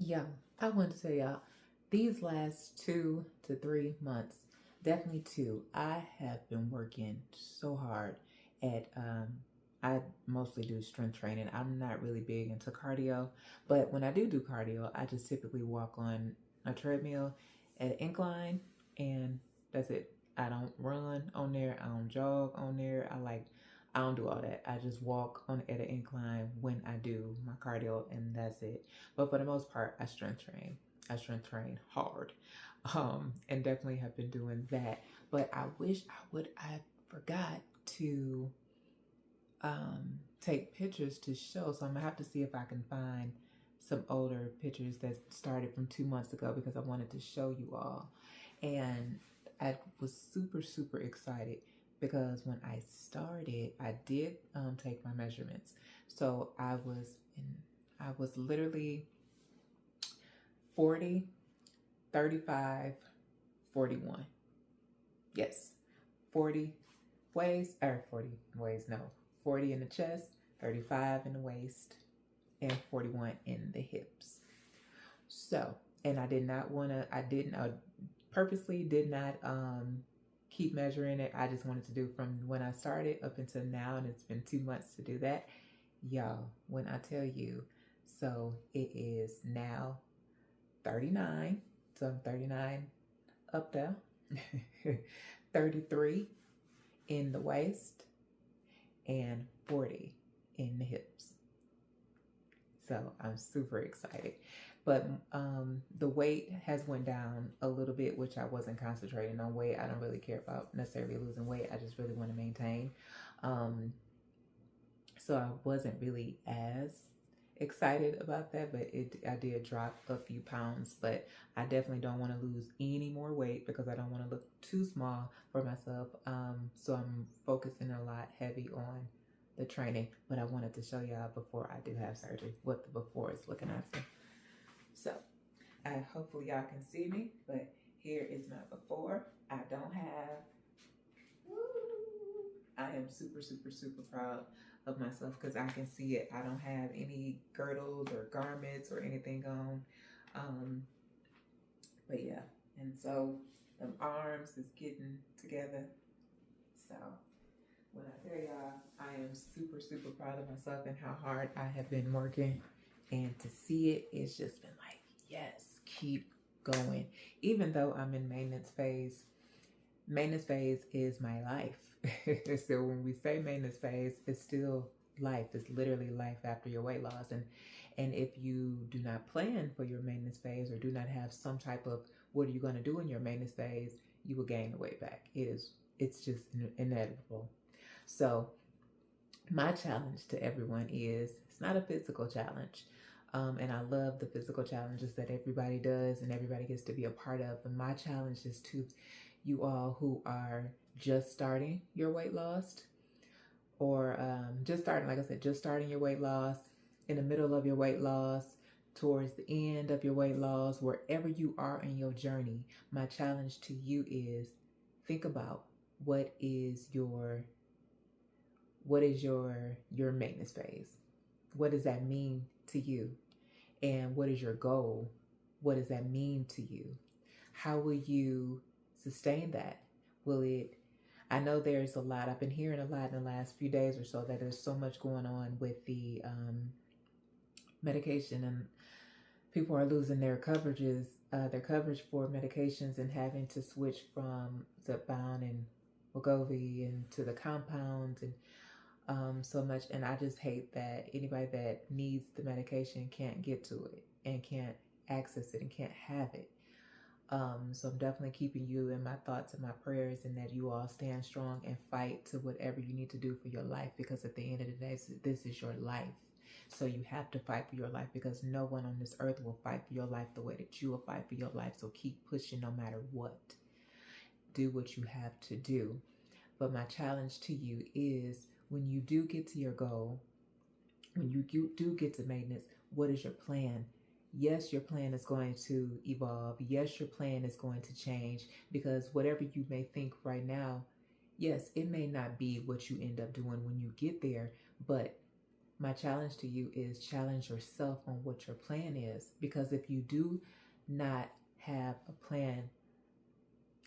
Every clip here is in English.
Yeah, I want to tell y'all these last 2 to 3 months, definitely two, I have been working so hard at I mostly do strength training. I'm not really big into cardio, but when I do cardio, I just typically walk on a treadmill at an incline and that's it. I don't run on there, I don't jog on there. I don't do all that. I just walk on at an incline when I do my cardio and that's it. But for the most part, I strength train. I strength train hard, and definitely have been doing that. But I wish I would. I forgot to take pictures to show. So I'm gonna have to see if I can find some older pictures that started from 2 months ago because I wanted to show you all. And I was super excited because when I started, I did take my measurements. So I was literally 40, 35, 41. Yes, 40 40 ways, no. 40 in the chest, 35 in the waist, and 41 in the hips. So, and I did not want to, I purposely did not keep measuring it. I just wanted to do from when I started up until now, and it's been 2 months to do that. Y'all, when I tell you, so it is now 39. So I'm 39 up there, 33 in the waist, and 40 in the hips. So I'm super excited. But the weight has went down a little bit, which I wasn't concentrating on weight. I don't really care about necessarily losing weight. I just really want to maintain. Um, so I wasn't really as excited about that, but I did drop a few pounds. But I definitely don't want to lose any more weight because I don't want to look too small for myself. So I'm focusing a lot heavy on the training. But I wanted to show y'all before I do have surgery what the before is looking after. So hopefully y'all can see me, but here is my before. I don't have. I am super proud of myself because I can see it. I don't have any girdles or garments or anything on. But yeah, and so the arms is getting together. So when I tell y'all, I am super proud of myself and how hard I have been working. And to see it, it's just been like, yes, keep going. Even though I'm in maintenance phase is my life. So when we say maintenance phase, it's still life. It's literally life after your weight loss. And if you do not plan for your maintenance phase or do not have some type of what are you going to do in your maintenance phase, you will gain the weight back. It's just inevitable. So my challenge to everyone is it's not a physical challenge. And I love the physical challenges that everybody does and everybody gets to be a part of. But my challenge is to you all who are just starting your weight loss or just starting, like I said, just starting your weight loss, in the middle of your weight loss, towards the end of your weight loss, wherever you are in your journey, my challenge to you is think about what is your maintenance phase? What does that mean to you? And what is your goal? What does that mean to you? How will you sustain that? I know there's a lot, I've been hearing a lot in the last few days or so that there's so much going on with the medication, and people are losing their coverages, their coverage for medications, and having to switch from Zepbound and Wegovy and to the compounds and so much. And I just hate that anybody that needs the medication can't get to it and can't access it and can't have it. So I'm definitely keeping you in my thoughts and my prayers, and that you all stand strong and fight to whatever you need to do for your life, because at the end of the day, this is your life. So you have to fight for your life, because no one on this earth will fight for your life the way that you will fight for your life. So keep pushing no matter what. Do what you have to do. But my challenge to you is, when you do get to your goal, when you do get to maintenance, what is your plan? Yes, your plan is going to evolve. Yes, your plan is going to change, because whatever you may think right now, yes, it may not be what you end up doing when you get there, but my challenge to you is challenge yourself on what your plan is. Because if you do not have a plan,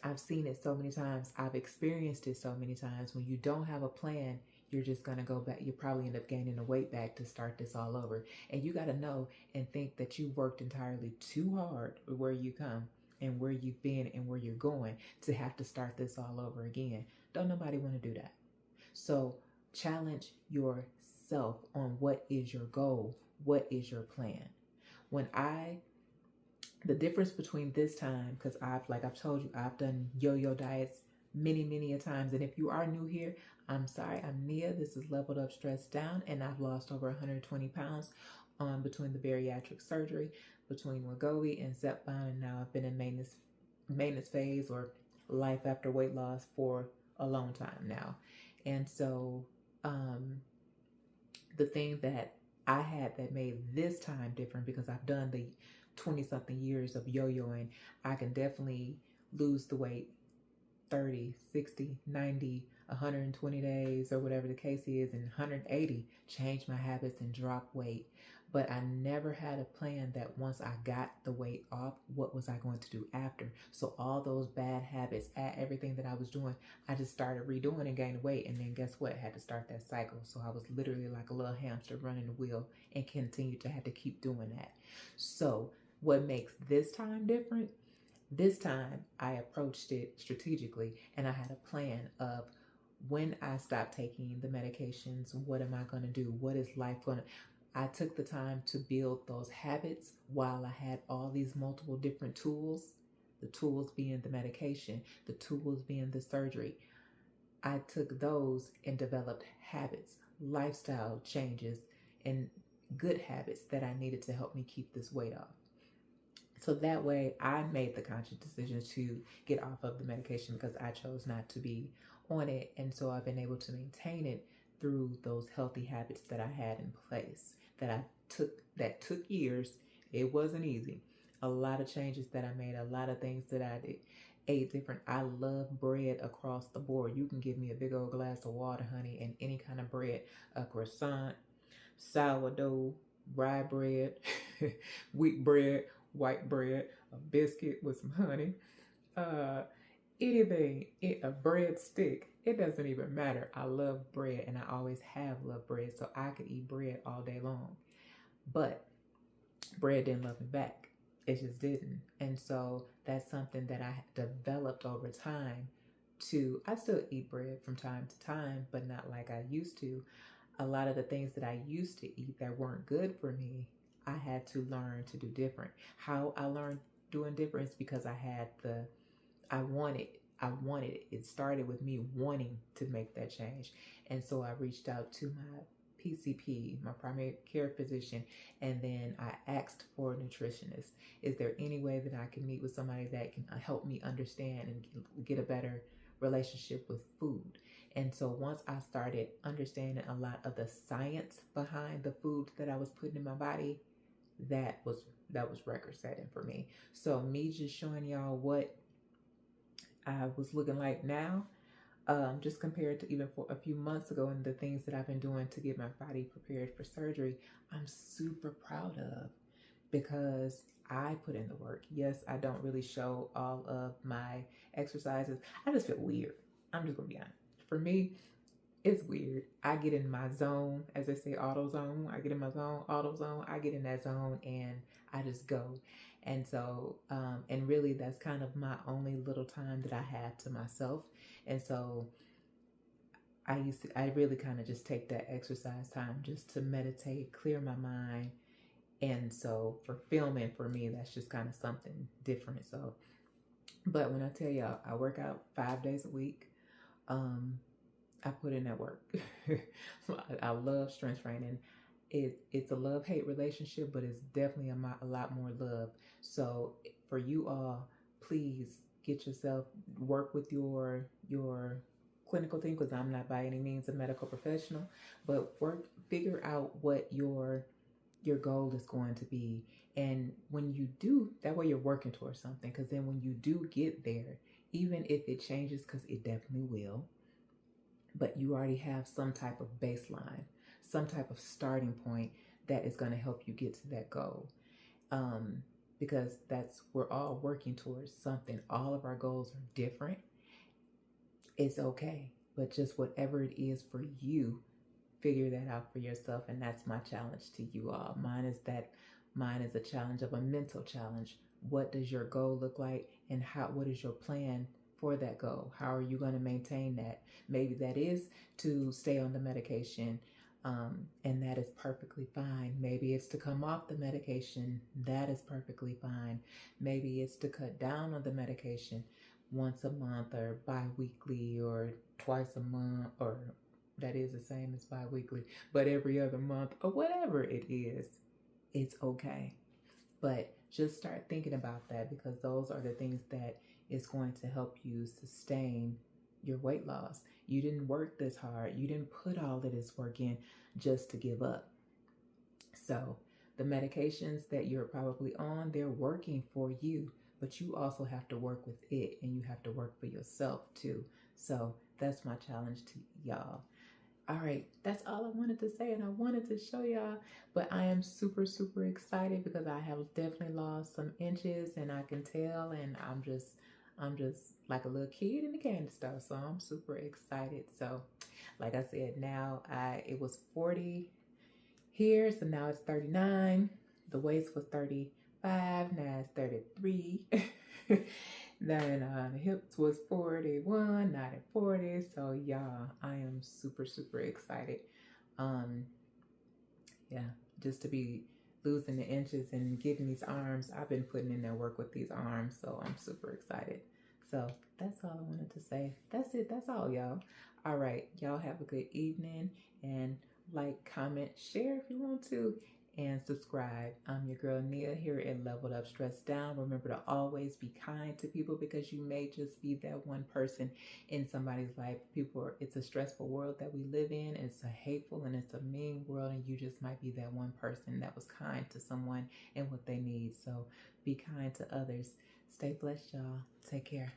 I've seen it so many times. I've experienced it so many times. When you don't have a plan, you're just going to go back. You probably end up gaining the weight back to start this all over. And you got to know and think that you worked entirely too hard where you come and where you've been and where you're going to have to start this all over again. Don't nobody want to do that. So challenge yourself on what is your goal, what is your plan. The difference between this time, because I've told you, I've done yo-yo diets many a times. And if you are new here, I'm sorry, I'm Nia. This is Leveled Up Stressed Down, and I've lost over 120 pounds between the bariatric surgery, between Wegovy and Zepbound, and now I've been in maintenance phase or life after weight loss for a long time now. And so the thing that I had that made this time different, because I've done the 20 something years of yo-yoing, I can definitely lose the weight 30, 60, 90, 120 days or whatever the case is, and 180, change my habits and drop weight. But I never had a plan that once I got the weight off, what was I going to do after? So all those bad habits, everything that I was doing, I just started redoing and gaining weight. And then guess what? I had to start that cycle. So I was literally like a little hamster running the wheel and continued to have to keep doing that. So what makes this time different? This time I approached it strategically, and I had a plan of when I stop taking the medications, what am I going to do? What is life going to... I took the time to build those habits while I had all these multiple different tools, the tools being the medication, the tools being the surgery. I took those and developed habits, lifestyle changes, and good habits that I needed to help me keep this weight off. So that way I made the conscious decision to get off of the medication because I chose not to be on it. And so I've been able to maintain it through those healthy habits that I had in place that took years. It wasn't easy. A lot of changes that I made, a lot of things that I ate different. I love bread across the board. You can give me a big old glass of water, honey, and any kind of bread, a croissant, sourdough, rye bread, wheat bread, white bread, a biscuit with some honey, anything, a bread stick. It doesn't even matter. I love bread, and I always have loved bread, so I could eat bread all day long. But bread didn't love me back. It just didn't. And so that's something that I developed over time I still eat bread from time to time, but not like I used to. A lot of the things that I used to eat that weren't good for me, I had to learn to do different. How I learned doing different is because I wanted it. It started with me wanting to make that change. And so I reached out to my PCP, my primary care physician, and then I asked for a nutritionist. Is there any way that I can meet with somebody that can help me understand and get a better relationship with food? And so once I started understanding a lot of the science behind the food that I was putting in my body, that was record setting for me. So me just showing y'all what I was looking like now, just compared to even for a few months ago, and the things that I've been doing to get my body prepared for surgery, I'm super proud of, because I put in the work. Yes, I don't really show all of my exercises. I just feel weird. I'm just gonna be honest. For me, it's weird. I get in my zone, as they say, auto zone. I get in my zone, auto zone. I get in that zone and I just go. And so, and really that's kind of my only little time that I have to myself. And so I really kind of just take that exercise time just to meditate, clear my mind. And so for filming, for me, that's just kind of something different. So, but when I tell y'all, I work out 5 days a week. I put in that work. I love strength training. It's a love-hate relationship, but it's definitely a lot more love. So for you all, please get yourself, work with your clinical team, because I'm not by any means a medical professional, but figure out what your goal is going to be. And when you do, that way you're working towards something, because then when you do get there, even if it changes, because it definitely will, but you already have some type of baseline. some type of starting point that is going to help you get to that goal. Because we're all working towards something. All of our goals are different. It's okay, but just whatever it is for you, figure that out for yourself. And that's my challenge to you all. Mine is a challenge of a mental challenge. What does your goal look like, and what is your plan for that goal? How are you going to maintain that? Maybe that is to stay on the medication, and that is perfectly fine. Maybe it's to come off the medication. That is perfectly fine. Maybe it's to cut down on the medication once a month or bi-weekly or twice a month, or that is the same as bi-weekly, but every other month or whatever it is. It's okay. But just start thinking about that, because those are the things that is going to help you sustain your weight loss. You didn't work this hard. You didn't put all of this work in just to give up. So the medications that you're probably on, they're working for you, but you also have to work with it, and you have to work for yourself too. So that's my challenge to y'all. All right, that's all I wanted to say, and I wanted to show y'all, but I am super, super excited because I have definitely lost some inches, and I can tell, and I'm just like a little kid in the candy store, so I'm super excited. So like I said, now it was 40 here, so now it's 39. The waist was 35, now it's 33. Then the hips was 41, not at 40. So y'all, I am super, super excited. Yeah, just to be losing the inches and getting these arms. I've been putting in that work with these arms, so I'm super excited. So that's all I wanted to say. That's it. That's all, y'all. All right, y'all have a good evening, and like, comment, share if you want to, and subscribe. I'm your girl Nia here at Leveled Up Stressed Down. Remember to always be kind to people, because you may just be that one person in somebody's life. It's a stressful world that we live in. It's a hateful and it's a mean world, and you just might be that one person that was kind to someone and what they need. So be kind to others. Stay blessed, y'all. Take care.